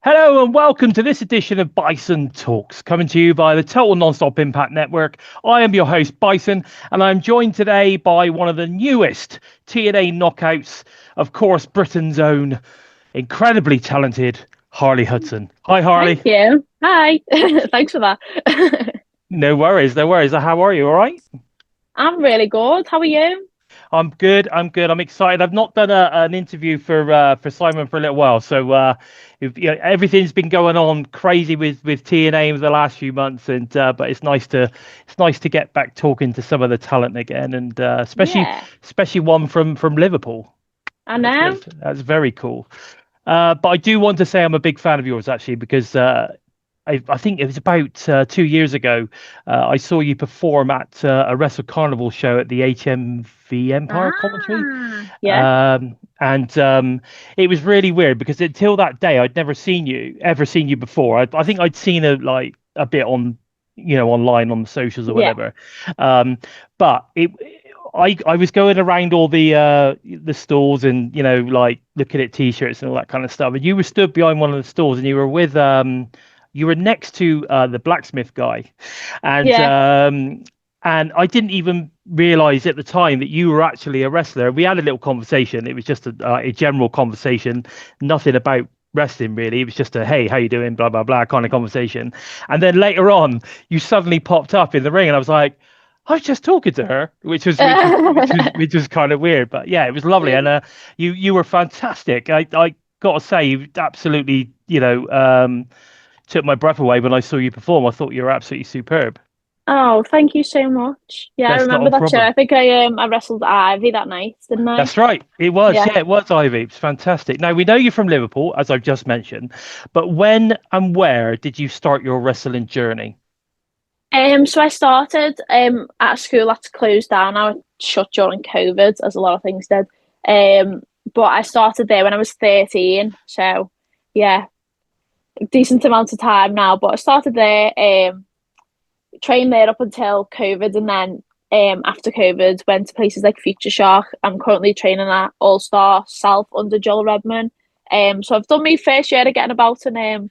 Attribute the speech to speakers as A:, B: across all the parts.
A: Hello and welcome to this edition of Bison Talks, coming to you by the Total Nonstop Impact Network. I am your host, Bison, and I'm joined today by one of the newest TNA knockouts, of course, Britain's own incredibly talented Harley Hudson. Hi,
B: Thank
A: Harley.
B: you. Hi. Thanks for that.
A: No worries, no worries. How are you? All right?
B: I'm really good. How are you?
A: I'm good. I'm good. I'm excited. I've not done an interview for Simon for a little while, so everything's been going on crazy with TNA over the last few months, and but it's nice to get back talking to some of the talent again, and
B: Yeah,
A: especially one from Liverpool.
B: I know.
A: That's very cool. But I do want to say I'm a big fan of yours actually because I think it was about 2 years ago. I saw you perform at a Wrestle Carnival show at the HMV Empire commentary.
B: Yeah.
A: And it was really weird because until that day, I'd never ever seen you before. I think I'd seen a bit on, online on the socials or
B: Yeah.
A: whatever. Um, but I was going around all the stores and like looking at t-shirts and all that kind of stuff. And you were stood behind one of the stores and you were next to the blacksmith guy, and
B: Yeah.
A: I didn't even realize at the time that you were actually a wrestler. We had a little conversation. It was just a general conversation, nothing about wrestling really. It was just a hey, how you doing, blah blah blah kind of conversation. And then later on, you suddenly popped up in the ring, and I was like, I was just talking to her, which was kind of weird, but yeah, it was lovely, and you were fantastic. I got to say, you absolutely took my breath away when I saw you perform. I thought you were absolutely superb.
B: Oh, thank you so much. Yeah, I
A: That's not
B: remember
A: a
B: that show.
A: problem.
B: I think I wrestled Ivy that night, didn't I?
A: That's right. It was.
B: Yeah.
A: Yeah, it was Ivy. It's fantastic. Now, we know you're from Liverpool, as I've just mentioned, but when and where did you start your wrestling journey?
B: So I started at a school that's closed down now. It shut during COVID, as a lot of things did. But I started there when I was 13. So yeah, decent amount of time now. But I started there. Trained there up until COVID, and then after COVID, went to places like Future Shock. I'm currently training at All Star South under Joel Redman. So I've done my first year of getting about and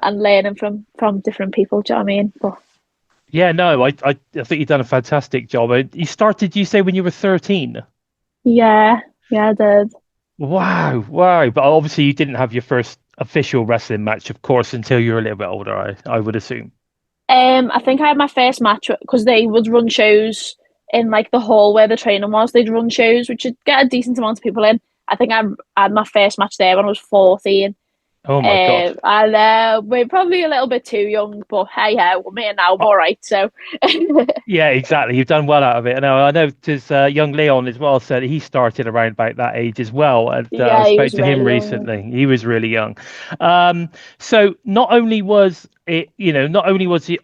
B: learning from different people. Do you know what I mean? But
A: Yeah, no, I think you've done a fantastic job. You started, you say, when you were 13?
B: yeah, yeah, I did.
A: Wow, wow. But obviously, you didn't have your first official wrestling match, of course, until you were a little bit older, I would assume.
B: I think I had my first match because they would run shows in like the hall where the training was. They'd run shows which would get a decent amount of people in. I had my first match there when I was 14.
A: Oh my God.
B: And we're probably a little bit too young, but hey, hey, we're here now. I'm all right. So,
A: Yeah, exactly. You've done well out of it. I know because young Leon as well said he started around about that age as well. And I
B: yeah, he
A: spoke
B: was
A: to him
B: really young.
A: recently. He was really young. So not only was it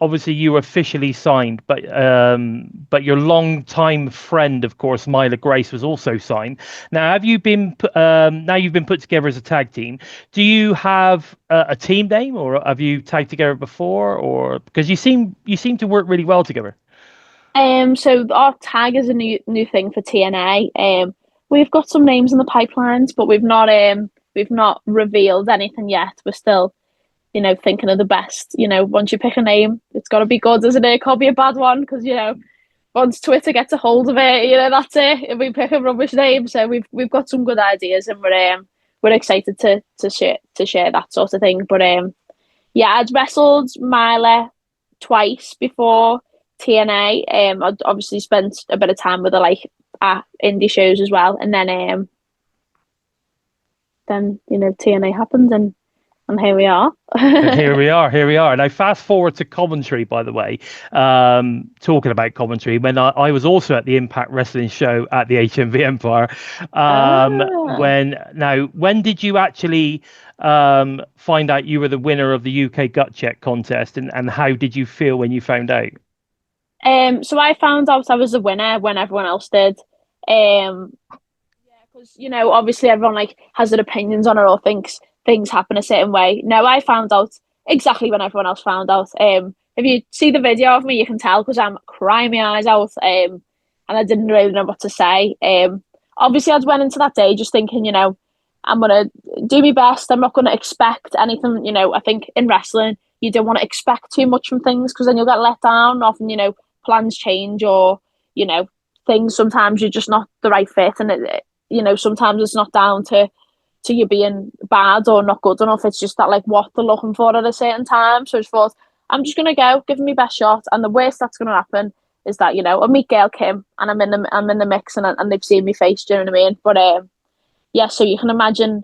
A: obviously you were officially signed, but your longtime friend, of course, Myla Grace, was also signed. Now, now you've been put together as a tag team. Do you have a team name, or have you tagged together before, or because you seem to work really well together?
B: So our tag is a new thing for TNA. We've got some names in the pipelines, but we've not revealed anything yet. We're still, thinking of the best. Once you pick a name, it's got to be good, isn't it? It can't be a bad one because once Twitter gets a hold of it, that's it. If we pick a rubbish name, so we've got some good ideas, and we're excited to share that sort of thing. But yeah, I'd wrestled Myla twice before TNA. I'd obviously spent a bit of time with her like at indie shows as well, and then TNA happened, and here we are.
A: And here we are, here we are. Now, fast forward to commentary, by the way. Talking about commentary, when I was also at the Impact Wrestling show at the HMV Empire.
B: Ah.
A: When did you actually find out you were the winner of the UK Gut Check contest, and how did you feel when you found out?
B: So I found out I was the winner when everyone else did. Yeah, because obviously everyone like has their opinions on it or thinks things happen a certain way. No, I found out exactly when everyone else found out. If you see the video of me, you can tell because I'm crying my eyes out. And I didn't really know what to say. Obviously, I went into that day just thinking, I'm gonna do my best. I'm not gonna expect anything. You know, I think in wrestling you don't want to expect too much from things because then you'll get let down. Often, you know, plans change or you know things. Sometimes you're just not the right fit, and you know sometimes it's not down to you being bad or not good enough. It's just that like what they're looking for at a certain time. So I thought I'm just gonna go, give it my best shot, and the worst that's gonna happen is that you know I meet Gail Kim and I'm in the mix and they've seen me face. Do you know what I mean? But yeah, so you can imagine,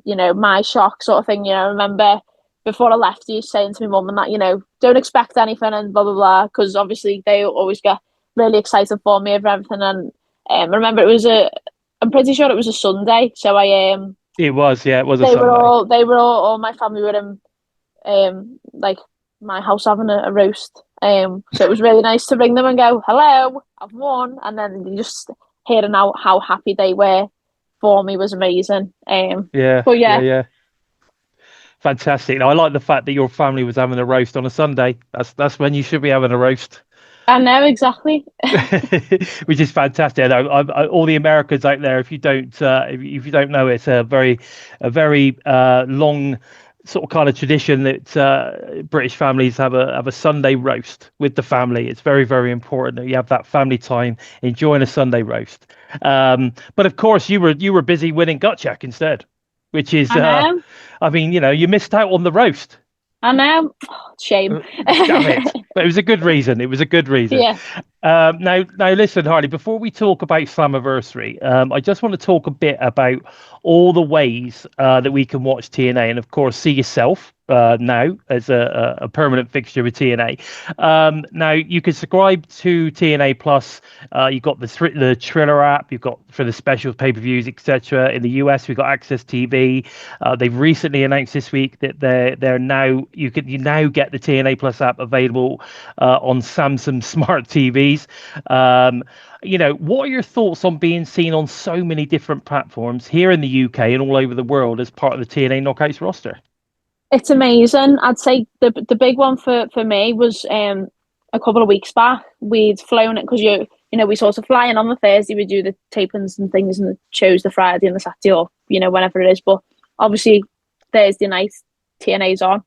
B: you know, my shock sort of thing. You know, I remember before I left, you saying to my mum and that, you know, don't expect anything and blah blah blah, because obviously they always get really excited for me over everything. And I remember I'm pretty sure it was a Sunday, so
A: It was, yeah, it was a
B: they
A: Sunday.
B: were all my family were in like my house having a roast. So it was really nice to ring them and go, hello, I've won, and then just hearing how happy they were for me was amazing.
A: Yeah,
B: But
A: yeah,
B: yeah,
A: yeah. Fantastic. Now, I like the fact that your family was having a roast on a Sunday. That's when you should be having a roast.
B: I know exactly.
A: Which is fantastic. All the Americans out there, if you don't know, it's a very long sort of kind of tradition that British families have a Sunday roast with the family. It's very, very important that you have that family time enjoying a Sunday roast. But of course, you were busy winning gut check instead, which is,
B: I know.
A: I mean, you know, you missed out on the roast.
B: I know. Oh, shame.
A: Uh, Damn it. But it was a good reason. It was a good reason.
B: Yeah.
A: Now, listen, Harley, before we talk about Slammiversary, I just want to talk a bit about all the ways that we can watch TNA and, of course, see yourself now as a permanent fixture with TNA. Now, you can subscribe to TNA Plus. You've got the Triller app. You've got for the specials, pay-per-views, etc. In the US, we've got Access TV. They've recently announced this week that they're now you now get the TNA Plus app available on Samsung smart TVs. You know, what are your thoughts on being seen on so many different platforms here in the UK and all over the world as part of the TNA Knockouts roster?
B: It's amazing. I'd say the big one for me was a couple of weeks back. We'd flown it because you know we sort of fly in on the Thursday. We do the tapings and things and the shows the Friday and the Saturday or you know whenever it is. But obviously Thursday night TNA's on.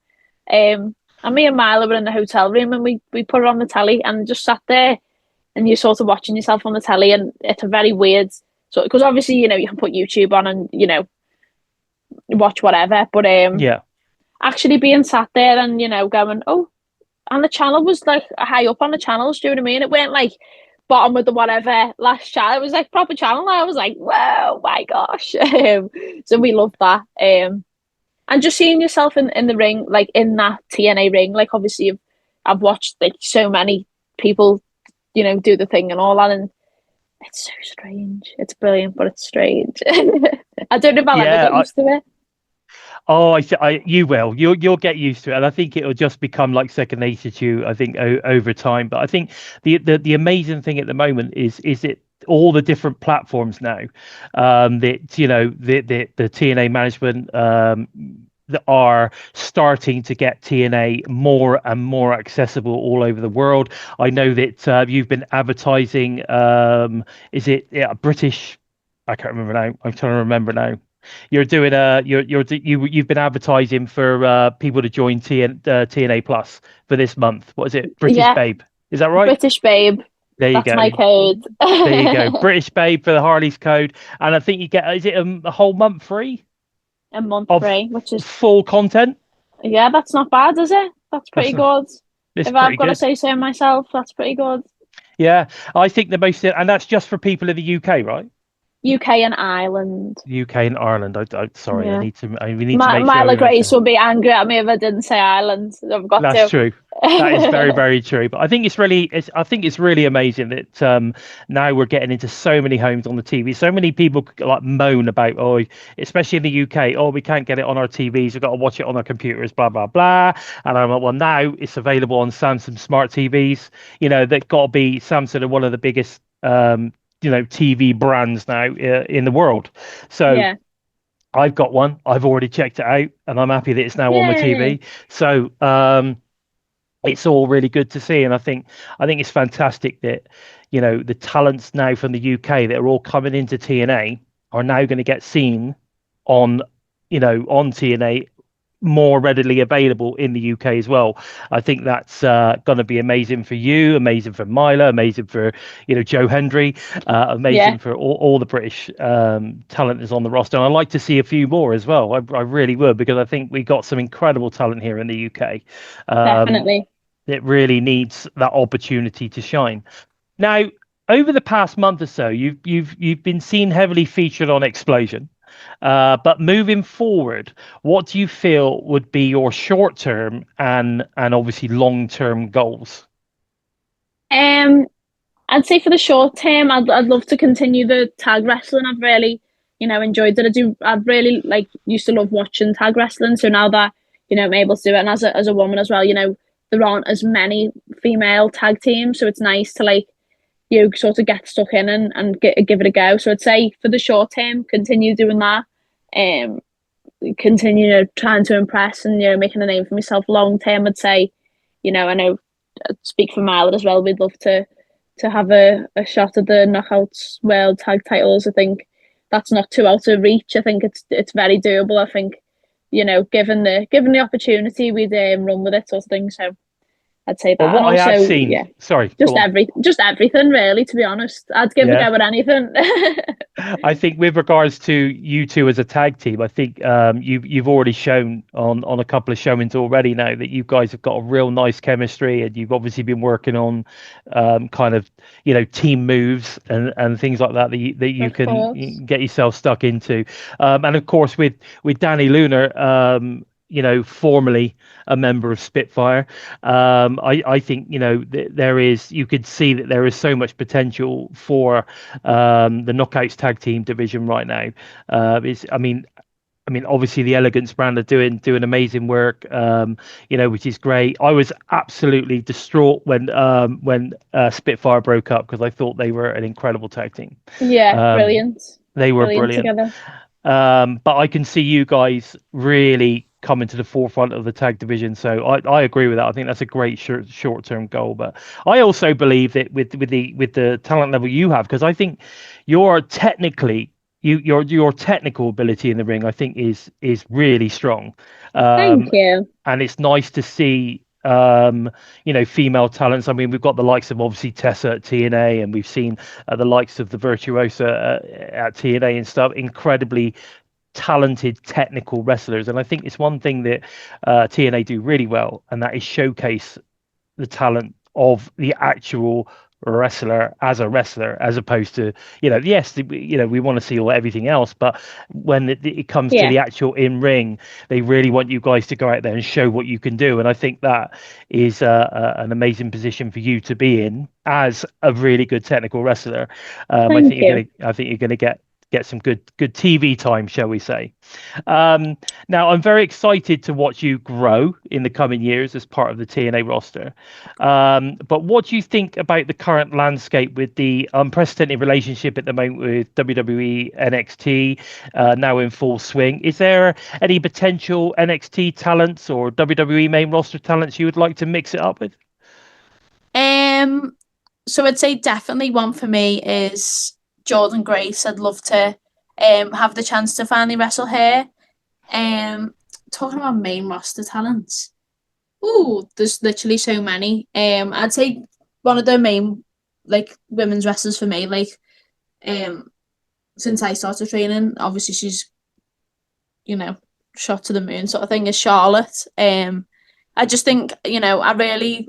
B: And me and Mila were in the hotel room and we put it on the telly and just sat there and you're sort of watching yourself on the telly and it's a very weird sort because obviously you know you can put YouTube on and you know watch whatever. But
A: Yeah.
B: actually being sat there and you know going oh and the channel was like high up on the channels, do you know what I mean? It weren't like bottom of the whatever last channel, it was like proper channel. I was like whoa my gosh. So we love that. And just seeing yourself in the ring like in that TNA ring, like obviously I've watched like so many people you know do the thing and all that, and it's so strange. It's brilliant but it's strange. I don't know if I'll ever
A: Yeah.
B: get used to it.
A: Oh, you will. You'll get used to it, and I think it'll just become like second nature to you. I think over time. But I think the amazing thing at the moment is it all the different platforms now that you know the TNA management that are starting to get TNA more and more accessible all over the world. I know that you've been advertising. Is it British? I can't remember now. I'm trying to remember now. You're doing you've been advertising for people to join TNA Plus for this month. What is it? British
B: Yeah,
A: Babe. Is that right?
B: British Babe.
A: There you
B: That's
A: go.
B: my code.
A: There you go. British Babe for the Harley's code. And I think you get is it a whole month free
B: A month
A: of
B: free, which is
A: full content?
B: yeah, that's not bad, is it? That's
A: That's
B: pretty good.
A: it's
B: If I've
A: pretty
B: got to
A: good.
B: say so myself, that's pretty good.
A: Yeah. I think the most and that's just for people in the UK, right?
B: UK and Ireland.
A: UK and Ireland. Sorry,
B: Yeah.
A: we need to make sure
B: Myla
A: we
B: Grace
A: mention.
B: will be angry at me if I didn't say Ireland. I've got
A: That's
B: to.
A: true. That is very, very true. But I think I think it's really amazing that now we're getting into so many homes on the TV. So many people like moan about, oh, especially in the UK, oh, we can't get it on our TVs. We've got to watch it on our computers, blah, blah, blah. And I'm like, well, now it's available on Samsung smart TVs. You know, they've got to be Samsung are one of the biggest, you know, TV brands now in the world. So
B: Yeah.
A: I've got one. I've already checked it out, and I'm happy that it's now on my
B: Yay.
A: TV. So it's all really good to see, and I think it's fantastic that you know the talents now from the UK that are all coming into TNA are now going to get seen on, on TNA more readily available in the UK as well. I think that's going to be amazing for you, amazing for Mila, amazing for Joe Hendry,
B: Yeah,
A: amazing for all the British talent is on the roster. And I'd like to see a few more as well. I really would, because I think we got some incredible talent here in the UK.
B: definitely.
A: It really needs that opportunity to shine. Now, over the past month or so, you've been seen heavily featured on Explosion. But moving forward, what do you feel would be your short term and obviously long term goals?
B: Um, I'd say for the short term, I'd love to continue the tag wrestling. I've really, enjoyed it. I've really used to love watching tag wrestling. So now that, I'm able to do it, and as a woman as well, there aren't as many female tag teams. So it's nice to sort of get stuck in and give it a go. So I'd say for the short term, continue doing that. Um, Continue trying to impress and making a name for myself. Long term, I'd say, I know I'd speak for Marlon as well. We'd love to have a shot at the Knockouts World Tag Titles. I think that's not too out of reach. I think it's very doable. I think given the opportunity, we'd run with it, sort of thing. So I'd say
A: Well,
B: that, and
A: what I have
B: also
A: seen,
B: yeah,
A: sorry, go on.
B: just everything really. To be honest, I'd give a
A: Yeah.
B: go at anything.
A: I think with regards to you two as a tag team, I think you've already shown on a couple of showings already now that you guys have got a real nice chemistry, and you've obviously been working on kind of team moves and things like that that you
B: Of
A: can
B: course,
A: get yourself stuck into, and of course with Danny Lunar. Formerly a member of Spitfire. I think there is, you could see that there is so much potential for the Knockouts tag team division right now. Obviously the Elegance brand are doing amazing work, which is great. I was absolutely distraught when Spitfire broke up, because I thought they were an incredible tag team.
B: yeah,
A: Um,
B: brilliant,
A: they were
B: brilliant
A: brilliant.
B: together.
A: But I can see you guys really coming to the forefront of the tag division. So I agree with that. I think that's a great short term goal. But I also believe that with the talent level you have, because I think you're technically your technical ability in the ring, I think is really strong.
B: Thank
A: Um,
B: you.
A: and it's nice to see female talents. I mean, we've got the likes of obviously Tessa at TNA, and we've seen the likes of the Virtuosa at TNA and stuff. Incredibly talented technical wrestlers, and I think it's one thing that TNA do really well, and that is showcase the talent of the actual wrestler as a wrestler, as opposed to yes, we want to see everything else, but when it comes to
B: Yeah,
A: the actual in ring, they really want you guys to go out there and show what you can do. And I think that is an amazing position for you to be in as a really good technical wrestler.
B: thank you.
A: I think you're gonna get some good TV time, shall we say. Now, I'm very excited to watch you grow in the coming years as part of the TNA roster. But what do you think about the current landscape with the unprecedented relationship at the moment with WWE NXT now in full swing? Is there any potential NXT talents or WWE main roster talents you would like to mix it up with?
C: Um, so I'd say definitely one for me is Jordan Grace. I'd love to have the chance to finally wrestle her. Talking about main roster talents. Ooh, there's literally so many. I'd say one of the main women's wrestlers for me, um since I started training, obviously she's, shot to the moon sort of thing, is Charlotte. I just think, I really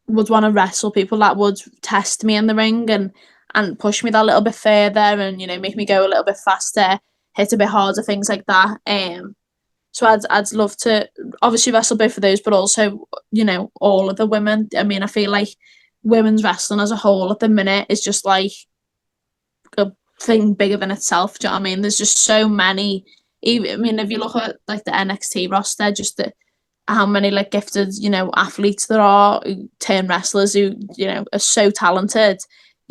C: would want to wrestle people that would test me in the ring and push me that little bit further and, make me go a little bit faster, hit a bit harder, things like that. So I'd love to obviously wrestle both of those, but also, all of the women. I mean, I feel like women's wrestling as a whole at the minute is just like a thing bigger than itself. Do you know what I mean? There's just so many. Even, I mean, if you look at the NXT roster, just how many gifted athletes there are who turn wrestlers who are so talented.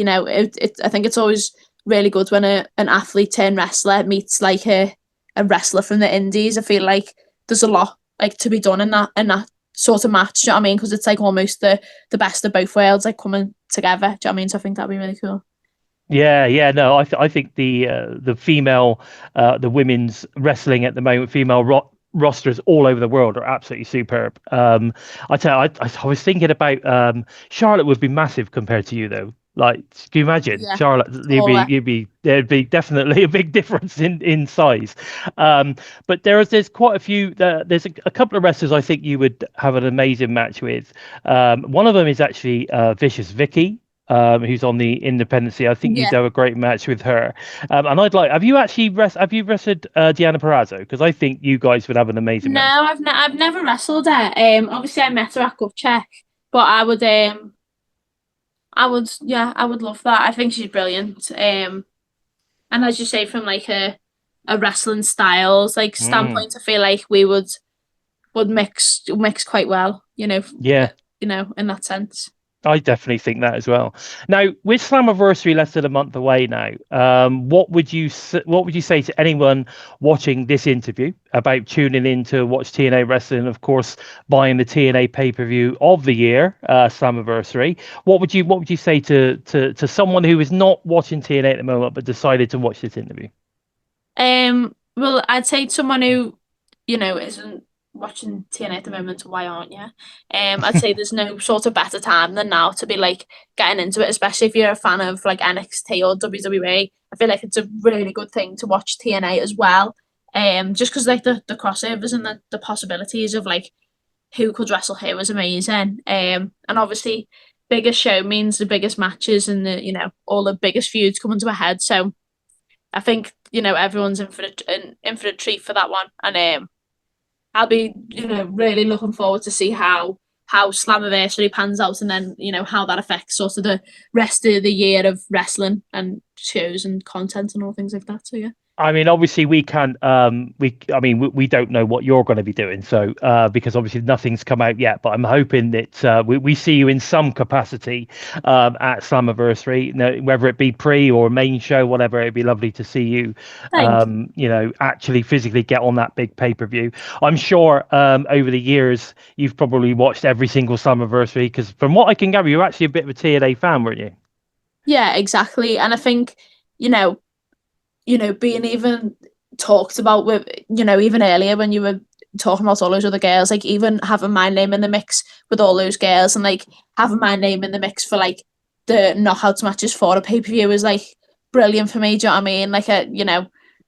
C: I think it's always really good when an athlete turned wrestler meets a wrestler from the indies. I feel like there's a lot to be done in that sort of match. Do you know what I mean? Because it's almost the best of both worlds coming together. Do you know what I mean? So I think that'd be really cool.
A: Yeah. No, I think the female, the women's wrestling at the moment, rosters all over the world are absolutely superb. I tell you, I was thinking about Charlotte would be massive compared to you though. Like, can you imagine
C: Yeah,
A: Charlotte?
C: taller.
A: There'd be definitely a big difference in size. But there's quite a few. There's a couple of wrestlers I think you would have an amazing match with. One of them is actually Vicious Vicky, who's on the independency. I think you'd
C: Yeah.
A: have a great match with her. And I'd like, have you actually have you wrestled Deanna Perrazzo? Because I think you guys would have an amazing
C: No,
A: match.
C: I've never wrestled her. Obviously I met her at Gut Check, but yeah, I would love that. I think she's brilliant. And as you say, from like a wrestling styles like
A: Mm,
C: standpoint, I feel like we would mix quite well.
A: yeah.
C: In that sense.
A: I definitely think that as well. Now, with Slammiversary less than a month away now, what would you say to anyone watching this interview about tuning in to watch TNA wrestling? And of course, buying the TNA pay-per-view of the year, Slammiversary. What would you say to someone who is not watching TNA at the moment but decided to watch this interview?
C: Well, I'd say someone who, isn't watching TNA at the moment, why aren't you? I'd say there's no sort of better time than now to be like getting into it, especially if you're a fan of like NXT or WWE. I feel like it's a really good thing to watch TNA as well. Just because like the crossovers and the possibilities of like who could wrestle who was amazing. And obviously biggest show means the biggest matches and all the biggest feuds coming to a head. So I think everyone's in for a treat for that one, and I'll be really looking forward to see how Slammiversary pans out, and then how that affects sort of the rest of the year of wrestling and shows and content and all things like that. So yeah.
A: I mean, obviously, we can't. We don't know what you're going to be doing, so because obviously nothing's come out yet. But I'm hoping that we see you in some capacity at Slammiversary, whether it be pre or main show, whatever. It'd be lovely to see you,
C: Thanks.
A: actually physically get on that big pay-per-view. I'm sure over the years you've probably watched every single Slammiversary because, from what I can gather, you're actually a bit of a TNA fan, weren't you?
C: Yeah, exactly. And I think you know being even talked about with, even earlier when you were talking about all those other girls, like even having my name in the mix with all those girls and like having my name in the mix for like the knockouts matches for a pay-per-view is like brilliant for me. Do you know what I mean? Like,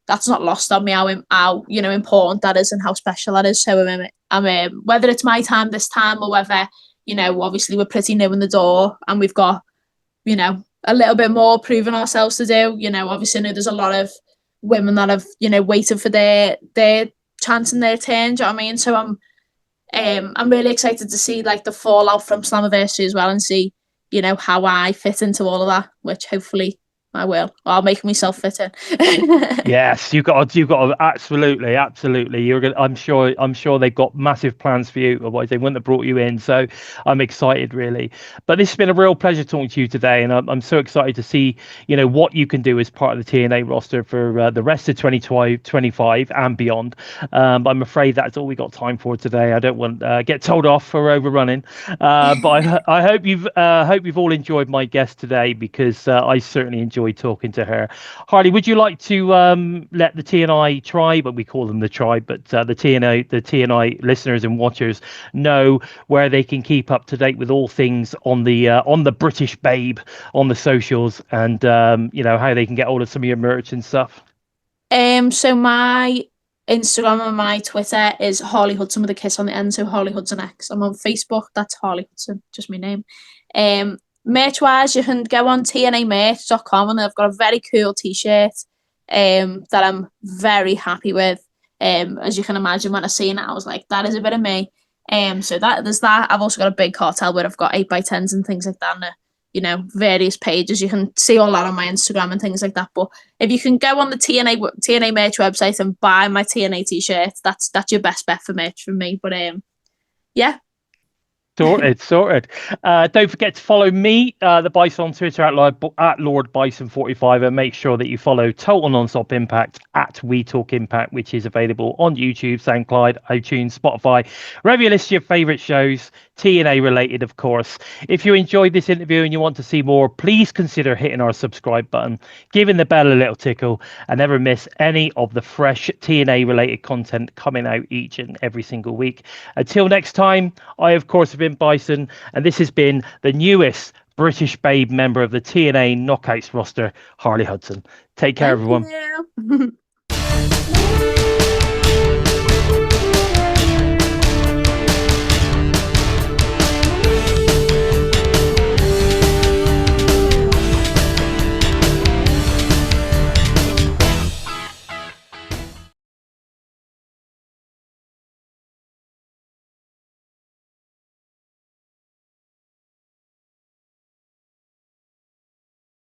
C: that's not lost on me how important that is and how special that is. So whether it's my time this time or whether, obviously we're pretty new in the door and we've got, a little bit more proving ourselves to do. Obviously I know there's a lot of women that have, waited for their chance and their turn. Do you know what I mean? So I'm really excited to see like the fallout from Slammiversary as well and see, how I fit into all of that, which hopefully I will. Or I'll make myself fit in.
A: Yes, you've got to, absolutely. You're gonna. I'm sure they've got massive plans for you. Otherwise, they wouldn't have brought you in. So, I'm excited, really. But this has been a real pleasure talking to you today, and I'm so excited to see what you can do as part of the TNA roster for the rest of 2025 and beyond. But I'm afraid that's all we got time for today. I don't want get told off for overrunning. But I hope you've all enjoyed my guest today because I certainly enjoyed talking to her. Harley, would you like to let the TNI tribe, but we call them the tribe, but the TNI listeners and watchers know where they can keep up to date with all things on the British Babe on the socials, and how they can get hold of some of your merch and stuff?
C: So my Instagram and my Twitter is Harley Hudson with a kiss on the end, so Harley Hudson X. I'm on Facebook, that's Harley Hudson, just my name. Merch wise, you can go on tnamerch.com and they've got a very cool t-shirt that I'm very happy with. As you can imagine, when I seen it, I was like, that is a bit of me. So there's that. I've also got a big cartel where I've got 8x10s and things like that on various pages. You can see all that on my Instagram and things like that. But if you can go on the TNA merch website and buy my TNA t-shirt, that's your best bet for merch from me. But yeah.
A: Sorted. Don't forget to follow me, the Bison, on Twitter at Lord Bison 45, and make sure that you follow Total Nonstop Impact at We Talk Impact, which is available on YouTube, SoundCloud, iTunes, Spotify, wherever you listen to your favourite shows, TNA related, of course. If you enjoyed this interview and you want to see more, please consider hitting our subscribe button, giving the bell a little tickle, and never miss any of the fresh TNA related content coming out each and every single week. Until next time, I, of course, have been Bison, and this has been the newest British Babe member of the TNA Knockouts roster, Harley Hudson. Take care, everyone.
C: Thank you.